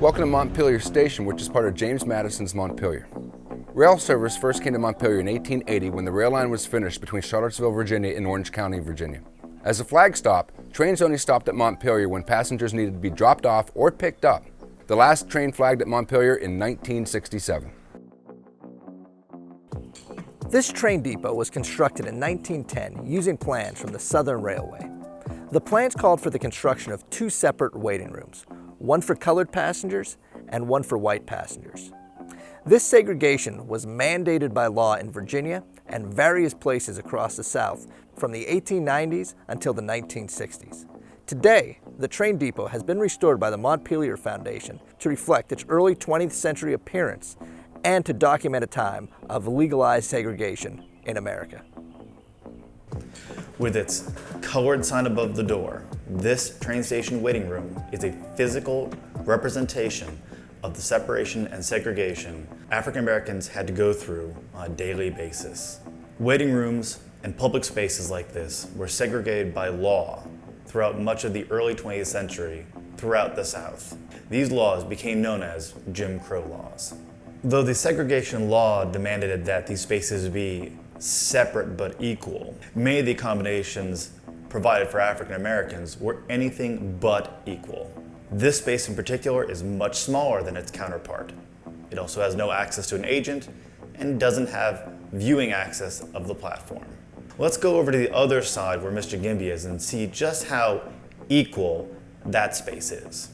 Welcome to Montpelier Station, which is part of James Madison's Montpelier. Rail service first came to Montpelier in 1880 when the rail line was finished between Charlottesville, Virginia and Orange County, Virginia. As a flag stop, trains only stopped at Montpelier when passengers needed to be dropped off or picked up. The last train flagged at Montpelier in 1967. This train depot was constructed in 1910 using plans from the Southern Railway. The plans called for the construction of two separate waiting rooms, one for colored passengers and one for white passengers. This segregation was mandated by law in Virginia and various places across the South from the 1890s until the 1960s. Today, the train depot has been restored by the Montpelier Foundation to reflect its early 20th century appearance and to document a time of legalized segregation in America. With its colored sign above the door, this train station waiting room is a physical representation of the separation and segregation African Americans had to go through on a daily basis. Waiting rooms and public spaces like this were segregated by law throughout much of the early 20th century throughout the South. These laws became known as Jim Crow laws. Though the segregation law demanded that these spaces be separate but equal, many of the accommodations provided for African Americans were anything but equal. This space in particular is much smaller than its counterpart. It also has no access to an agent and doesn't have viewing access of the platform. Let's go over to the other side where Mr. Gimbi is and see just how equal that space is.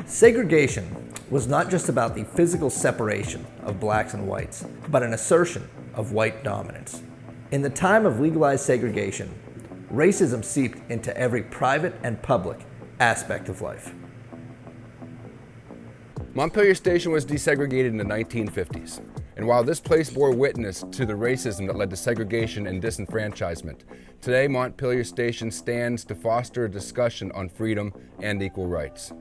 Segregation was not just about the physical separation of blacks and whites, but an assertion of white dominance. In the time of legalized segregation, racism seeped into every private and public aspect of life. Montpelier Station was desegregated in the 1950s, and while this place bore witness to the racism that led to segregation and disenfranchisement, today Montpelier Station stands to foster a discussion on freedom and equal rights.